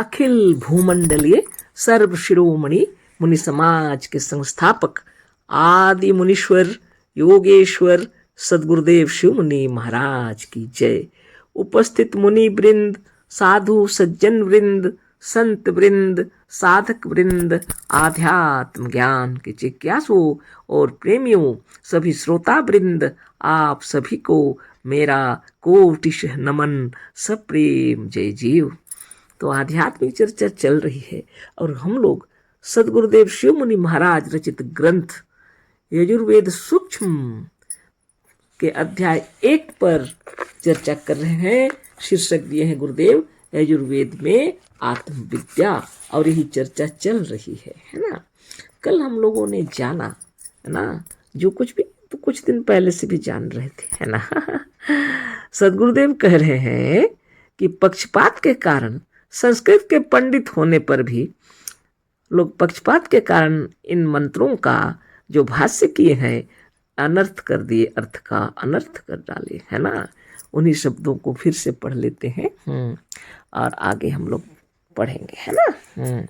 अखिल भूमंडलीय सर्व शिरोमणि मुनि समाज के संस्थापक आदि मुनीश्वर योगेश्वर सदगुरुदेव शिव मुनि महाराज की जय। उपस्थित मुनि वृंद, साधु सज्जन वृंद, संत वृंद, साधक वृंद, आध्यात्म ज्ञान के जिज्ञासुओं और प्रेमियों, सभी श्रोता वृंद, आप सभी को मेरा कोटिशः नमन, सप्रेम जय जीव। तो आध्यात्मिक चर्चा चल रही है और हम लोग सदगुरुदेव शिव मुनि महाराज रचित ग्रंथ यजुर्वेद सूक्ष्म के अध्याय 1 पर चर्चा कर रहे हैं। शीर्षक दिए हैं गुरुदेव यजुर्वेद में आत्मविद्या, और यही चर्चा चल रही है ना। कल हम लोगों ने जाना है ना, जो कुछ भी तो कुछ दिन पहले से भी जान रहे थे, है ना। सदगुरुदेव कह रहे हैं कि पक्षपात के कारण संस्कृत के पंडित होने पर भी लोग पक्षपात के कारण इन मंत्रों का जो भाष्य किए हैं अनर्थ कर दिए, अर्थ का अनर्थ कर डाले, है ना। उन्हीं शब्दों को फिर से पढ़ लेते हैं और आगे हम लोग पढ़ेंगे, है ना।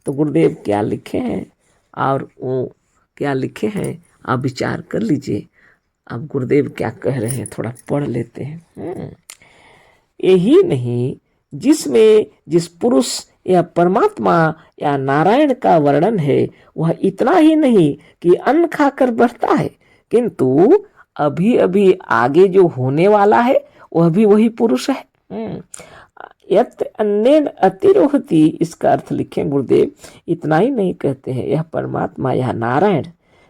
तो गुरुदेव क्या लिखे हैं और वो क्या लिखे हैं आप विचार कर लीजिए। अब गुरुदेव क्या कह रहे हैं थोड़ा पढ़ लेते हैं। यही नहीं, जिसमें जिस पुरुष या परमात्मा या नारायण का वर्णन है वह इतना ही नहीं कि अन्न खाकर बढ़ता है, किंतु अभी अभी आगे जो होने वाला है वह भी वही पुरुष है। यत् अन्येन अतिरोहति, इसका अर्थ लिखे गुरुदेव, इतना ही नहीं कहते हैं यह परमात्मा यह नारायण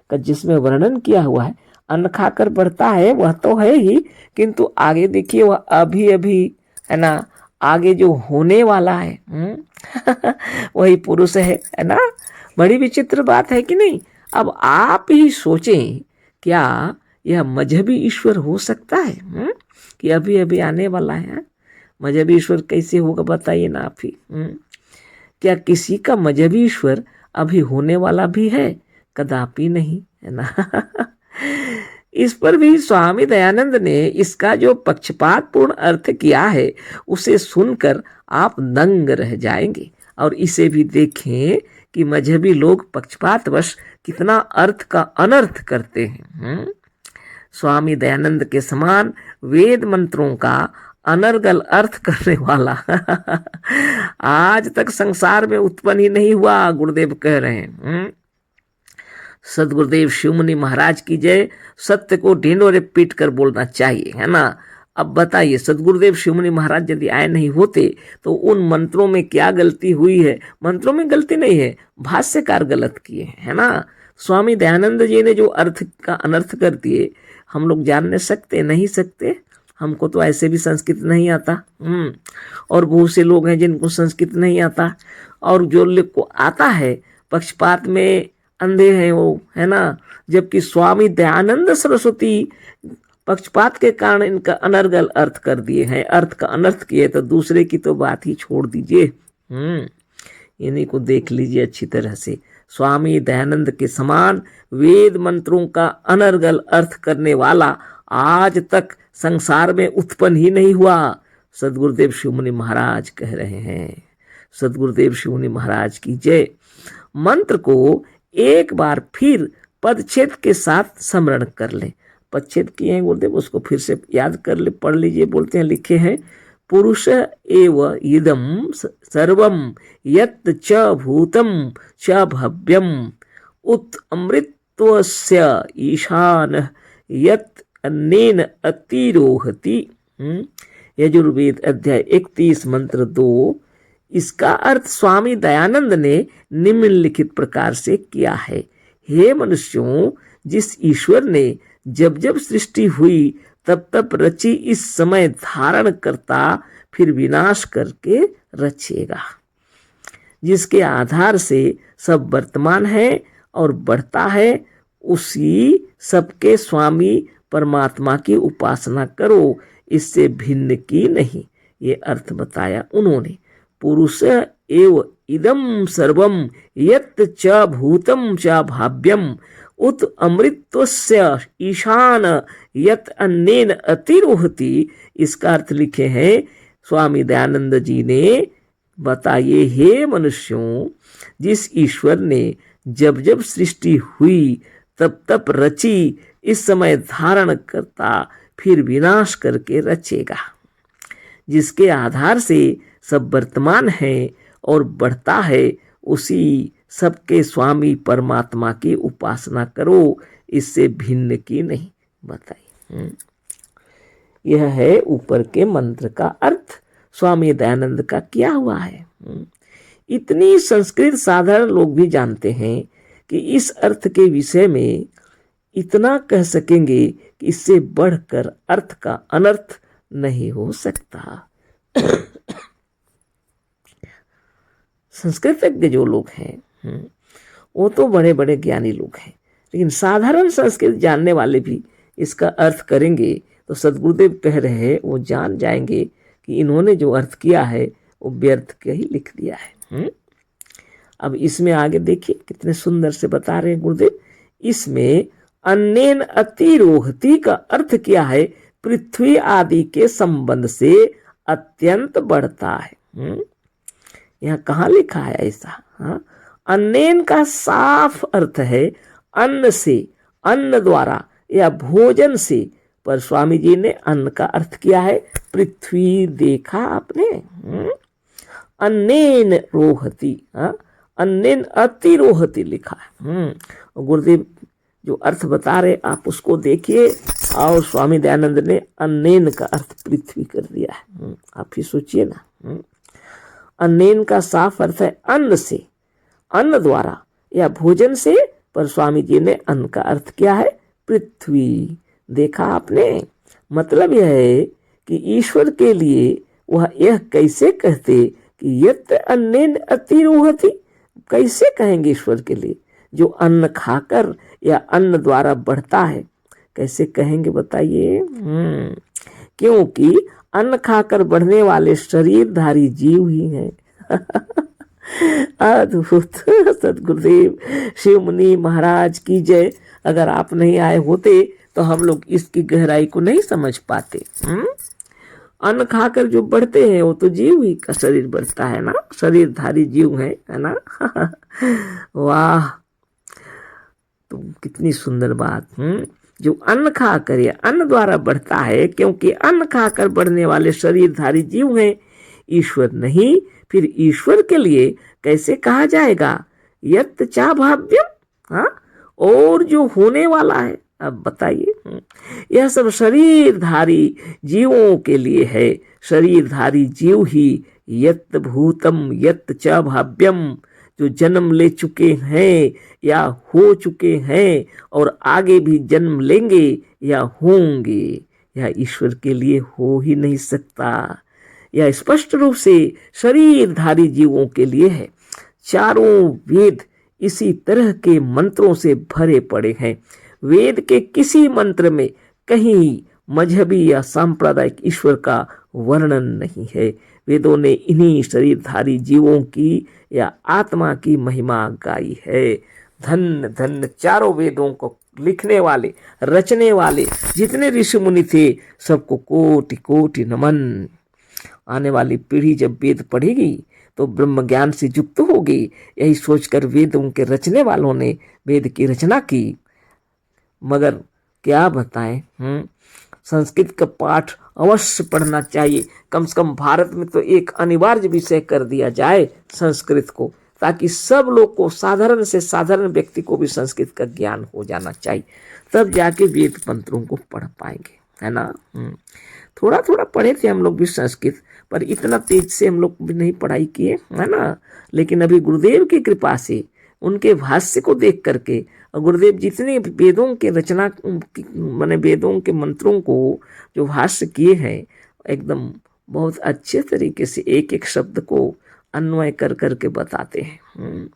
का जिसमें वर्णन किया हुआ है अन्न खाकर बढ़ता है वह तो है ही, किंतु आगे देखिए वह अभी अभी है ना, आगे जो होने वाला है वही पुरुष है ना। बड़ी विचित्र बात है कि नहीं। अब आप ही सोचें, क्या यह मजहबी ईश्वर हो सकता है कि अभी अभी आने वाला है। मजहबी ईश्वर कैसे होगा बताइए ना आप ही। क्या किसी का मजहबी ईश्वर अभी होने वाला भी है? कदापि नहीं, है ना। इस पर भी स्वामी दयानंद ने इसका जो पक्षपात पूर्ण अर्थ किया है उसे सुनकर आप दंग रह जाएंगे। और इसे भी देखें कि मजहबी लोग पक्षपातवश कितना अर्थ का अनर्थ करते हैं। स्वामी दयानंद के समान वेद मंत्रों का अनर्गल अर्थ करने वाला आज तक संसार में उत्पन्न ही नहीं हुआ, गुरुदेव कह रहे हैं। सदगुरुदेव शिव मुनि महाराज की जय। सत्य को ढिंढोरे पीट कर बोलना चाहिए, है ना। अब बताइए, सदगुरुदेव शिव मुनि महाराज यदि आए नहीं होते तो उन मंत्रों में क्या गलती हुई है? मंत्रों में गलती नहीं है, भाष्यकार गलत किए हैं, है ना। स्वामी दयानंद जी ने जो अर्थ का अनर्थ कर दिए हम लोग जान नहीं सकते, नहीं सकते। हमको तो ऐसे भी संस्कृत नहीं आता और बहुत से लोग हैं जिनको संस्कृत नहीं आता, और जो लोग को आता है पक्षपात में अंधे हैं वो, है ना। जबकि स्वामी दयानंद सरस्वती पक्षपात के कारण इनका अनर्गल अर्थ कर दिए हैं, अर्थ का अनर्थ किए, तो दूसरे की तो बात ही छोड़ दीजिए। इन्हीं को देख लीजिए अच्छी तरह से। स्वामी दयानंद के समान वेद मंत्रों का अनर्गल अर्थ करने वाला आज तक संसार में उत्पन्न ही नहीं हुआ, सदगुरुदेव शिव मुनि महाराज कह रहे हैं। सदगुरुदेव शिव मुनि महाराज की जय। मंत्र को एक बार फिर पदच्छेद के साथ स्मरण कर ले। पदच्छेद किए हैं गुरुदेव, उसको फिर से याद कर ले, पढ़ लीजिए। बोलते हैं, लिखे हैं, पुरुष एव इदम सर्वम यत् च भूतम च भव्यम उत अमृतस्य ईशान यत् अन्नेन अतिरोहति। यजुर्वेद अध्याय 31 मंत्र 2। इसका अर्थ स्वामी दयानंद ने निम्नलिखित प्रकार से किया है। हे मनुष्यों, जिस ईश्वर ने जब जब सृष्टि हुई तब तब रची, इस समय धारण करता फिर विनाश करके रचेगा, जिसके आधार से सब वर्तमान है और बढ़ता है, उसी सबके स्वामी परमात्मा की उपासना करो, इससे भिन्न की नहीं। ये अर्थ बताया उन्होंने। पुरुष एव इदम सर्वम यत् च भूतम च भाव्यम उत अमृतस्य ईशान यत् अन्नेन अतिरोहति। इसका अर्थ लिखे हैं स्वामी दयानंद जी ने बताइए हे मनुष्यों, जिस ईश्वर ने जब जब सृष्टि हुई तब तब रची, इस समय धारण करता, फिर विनाश करके रचेगा, जिसके आधार से सब वर्तमान है और बढ़ता है, उसी सबके स्वामी परमात्मा की उपासना करो, इससे भिन्न की नहीं। बताइए, यह है ऊपर के मंत्र का अर्थ। स्वामी दयानंद का किया हुआ है। इतनी संस्कृत साधारण लोग भी जानते हैं कि इस अर्थ के विषय में इतना कह सकेंगे कि इससे बढ़कर अर्थ का अनर्थ नहीं हो सकता। संस्कृतज्ञ जो लोग हैं वो तो बड़े बड़े ज्ञानी लोग हैं, लेकिन साधारण संस्कृत जानने वाले भी इसका अर्थ करेंगे तो सदगुरुदेव कह रहे हैं वो जान जाएंगे कि इन्होंने जो अर्थ किया है वो व्यर्थ के ही लिख दिया है। अब इसमें आगे देखिए कितने सुंदर से बता रहे हैं गुरुदेव। इसमें अन्येन अतिरोहति का अर्थ क्या है? पृथ्वी आदि के संबंध से अत्यंत बढ़ता है। यहाँ कहाँ लिखा है ऐसा? हाँ, अन्येन का साफ अर्थ है अन्न से, अन्न द्वारा या भोजन से, पर स्वामी जी ने अन्न का अर्थ किया है पृथ्वी। देखा आपने? अन्येन रोहति, अन्येन अतिरोहति लिखा है। गुरुदेव जो अर्थ बता रहे आप उसको देखिए, और स्वामी दयानंद ने अन्येन का अर्थ पृथ्वी कर दिया है। आप ही सोचिए ना। अन्येन का साफ अर्थ है अन्न से, अन्न द्वारा या भोजन से, पर स्वामी जी ने अन्न का अर्थ किया है पृथ्वी। देखा आपने? मतलब यह है कि ईश्वर के लिए वह यह कैसे कहते कि यत् अन्नेन अतिरोहति, कैसे कहेंगे ईश्वर के लिए जो अन्न खाकर या अन्न द्वारा बढ़ता है? कैसे कहेंगे बताइए? क्योंकि अन्न खाकर बढ़ने वाले शरीरधारी जीव ही हैं। अद्भुत। सदगुरुदेव शिव मुनि महाराज की जय। अगर आप नहीं आए होते तो हम लोग इसकी गहराई को नहीं समझ पाते। अन्न खाकर जो बढ़ते हैं वो तो जीव ही का शरीर बढ़ता है ना, शरीरधारी जीव है ना। वाह, तो कितनी सुंदर बात। जो अन्न खाकर या अन्न द्वारा बढ़ता है, क्योंकि अन्न खाकर बढ़ने वाले शरीरधारी जीव हैं, ईश्वर नहीं, फिर ईश्वर के लिए कैसे कहा जाएगा यत् चा भाव्यम? हाँ, और जो होने वाला है। अब बताइए, यह सब शरीरधारी जीवों के लिए है। शरीरधारी जीव ही यत् भूतम यत् च भाव्यम, जो जन्म ले चुके हैं या हो चुके हैं और आगे भी जन्म लेंगे या होंगे, यह ईश्वर के लिए हो ही नहीं सकता। यह स्पष्ट रूप से शरीरधारी जीवों के लिए है। चारों वेद इसी तरह के मंत्रों से भरे पड़े हैं। वेद के किसी मंत्र में कहीं मजहबी या सांप्रदायिक ईश्वर का वर्णन नहीं है। वेदों ने इन्हीं शरीरधारी जीवों की या आत्मा की महिमा गाई है। धन्य धन्य चारों वेदों को लिखने वाले, रचने वाले जितने ऋषि मुनि थे, सबको कोटि कोटि नमन। आने वाली पीढ़ी जब वेद पढ़ेगी तो ब्रह्म ज्ञान से युक्त होगी। यही सोचकर वेदों के रचने वालों ने वेद की रचना की। मगर क्या बताएं, संस्कृत का पाठ अवश्य पढ़ना चाहिए। कम से कम भारत में तो एक अनिवार्य विषय कर दिया जाए संस्कृत को, ताकि सब लोग को, साधारण से साधारण व्यक्ति को भी संस्कृत का ज्ञान हो जाना चाहिए। तब जाके वेद मंत्रों को पढ़ पाएंगे, है ना। थोड़ा थोड़ा पढ़े थे हम लोग भी संस्कृत, पर इतना तेज से हम लोग भी नहीं पढ़ाई किए, है ना। लेकिन अभी गुरुदेव की कृपा से, उनके भाष्य को देख करके, और गुरुदेव जितने वेदों के रचना माने वेदों के मंत्रों को जो भाष्य किए हैं, एकदम बहुत अच्छे तरीके से एक एक शब्द को अन्वय कर करके बताते हैं।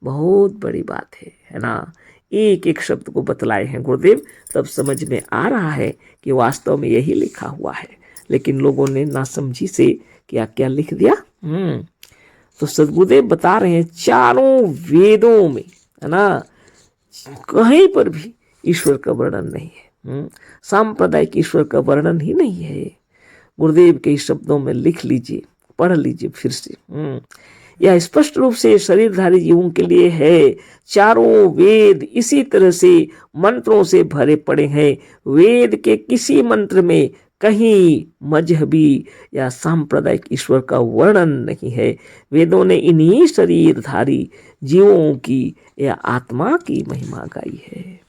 बहुत बड़ी बात है ना। एक एक शब्द को बतलाए हैं गुरुदेव, तब समझ में आ रहा है कि वास्तव में यही लिखा हुआ है। लेकिन लोगों ने नासमझी से क्या क्या लिख दिया। तो सदगुरुदेव बता रहे हैं चारों वेदों में, है ना, कहीं पर भी ईश्वर का वर्णन नहीं है। सांप्रदायिक ईश्वर का वर्णन ही नहीं है। गुरुदेव के शब्दों में लिख लीजिए, पढ़ लीजिए फिर से। यह स्पष्ट रूप से शरीरधारी जीवों के लिए है। चारों वेद इसी तरह से मंत्रों से भरे पड़े हैं। वेद के किसी मंत्र में कहीं मजहबी या सांप्रदायिक ईश्वर का वर्णन नहीं है। वेदों ने इन्हीं शरीरधारी जीवों की या आत्मा की महिमा गाई है।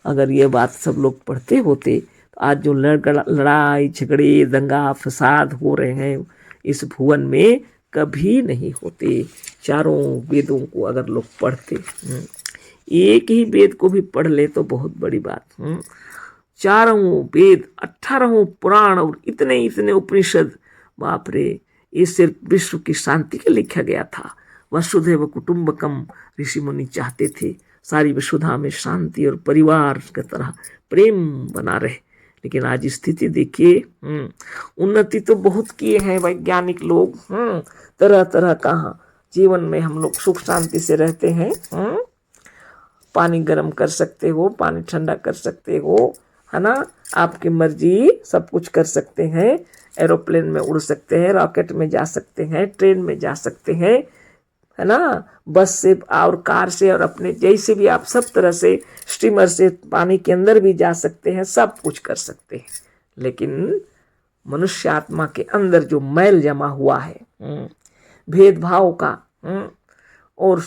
अगर ये बात सब लोग पढ़ते होते तो आज जो लड़ाई झगड़े दंगा फसाद हो रहे हैं इस भुवन में कभी नहीं होते। चारों वेदों को अगर लोग पढ़ते, एक ही वेद को भी पढ़ ले तो बहुत बड़ी बात। चारों वेद, 18 पुराण और इतने इतने उपनिषद, बाप रे, ये सिर्फ विश्व की शांति के लिखा गया था। वसुधैव कुटुंबकम ऋषि मुनि चाहते थे सारी वसुधा में शांति और परिवार की तरह प्रेम बना रहे। लेकिन आज स्थिति देखिए, उन्नति तो बहुत किए हैं वैज्ञानिक लोग, तरह तरह का जीवन में हम लोग सुख शांति से रहते हैं। पानी गर्म कर सकते हो, पानी ठंडा कर सकते हो, है ना, आपकी मर्जी, सब कुछ कर सकते हैं। एरोप्लेन में उड़ सकते हैं, रॉकेट में जा सकते हैं, ट्रेन में जा सकते हैं, है ना, बस से और कार से और अपने जैसे भी आप सब तरह से, स्टीमर से पानी के अंदर भी जा सकते हैं, सब कुछ कर सकते हैं। लेकिन मनुष्य आत्मा के अंदर जो मैल जमा हुआ है, भेदभाव का और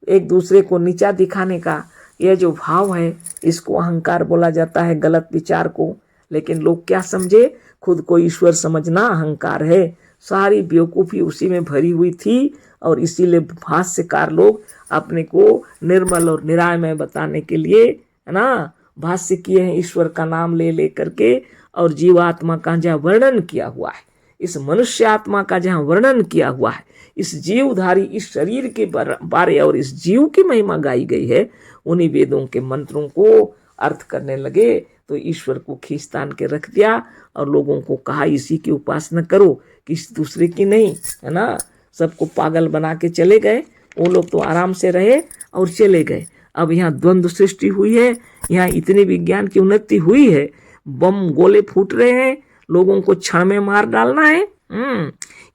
एक दूसरे को नीचा दिखाने का, यह जो भाव है इसको अहंकार बोला जाता है, गलत विचार को। लेकिन लोग क्या समझे, खुद को ईश्वर समझना अहंकार है। सारी बेवकूफ़ी उसी में भरी हुई थी और इसीलिए भाष्यकार लोग अपने को निर्मल और निरामय बताने के लिए, है ना, भाष्य किए हैं ईश्वर का नाम ले ले करके। और जीवात्मा का जहाँ वर्णन किया हुआ है, इस मनुष्य आत्मा का जहाँ वर्णन किया हुआ है, इस जीवधारी इस शरीर के बारे और इस जीव की महिमा गाई गई है, उन्हीं वेदों के मंत्रों को अर्थ करने लगे तो ईश्वर को खींचतान के रख दिया और लोगों को कहा इसी की उपासना करो, किसी दूसरे की नहीं, है ना। सबको पागल बना के चले गए। वो लोग तो आराम से रहे और चले गए। अब यहाँ द्वंद्व सृष्टि हुई है, यहाँ इतनी विज्ञान की उन्नति हुई है, बम गोले फूट रहे हैं, लोगों को क्षण में मार डालना है।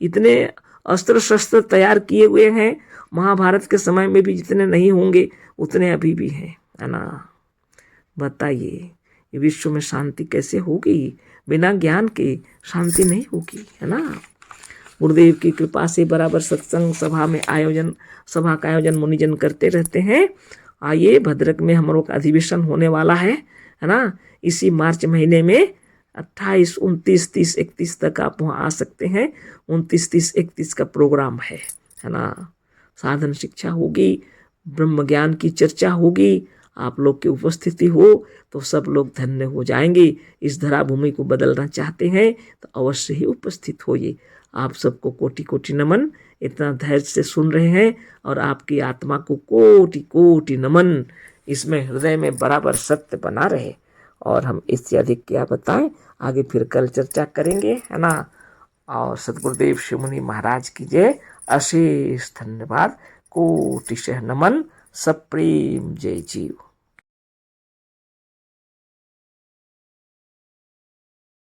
इतने अस्त्र शस्त्र तैयार किए हुए हैं, महाभारत के समय में भी जितने नहीं होंगे उतने अभी भी हैं, है ना। बताइए ये विश्व में शांति कैसे होगी? बिना ज्ञान के शांति नहीं होगी, है ना। गुरुदेव की कृपा से बराबर सत्संग सभा का आयोजन मुनिजन करते रहते हैं। आइए भद्रक में हम लोग का अधिवेशन होने वाला है ना, इसी मार्च महीने में 28, 29, 30, 31 तक आप वहाँ आ सकते हैं। 29, 30, 31 का प्रोग्राम है ना। साधन शिक्षा होगी, ब्रह्म ज्ञान की चर्चा होगी। आप लोग की उपस्थिति हो तो सब लोग धन्य हो जाएंगे। इस धरा भूमि को बदलना चाहते हैं तो अवश्य ही उपस्थित होइए। आप सबको कोटि कोटि नमन। इतना धैर्य से सुन रहे हैं और आपकी आत्मा को कोटि कोटि नमन। इसमें हृदय में बराबर सत्य बना रहे। और हम इससे अधिक क्या बताएं, आगे फिर कल चर्चा करेंगे, है ना। और सद्गुरुदेव शिव मुनि महाराज की जय। अशेष धन्यवाद, कोटिशः नमन, सप्रेम जय जीव।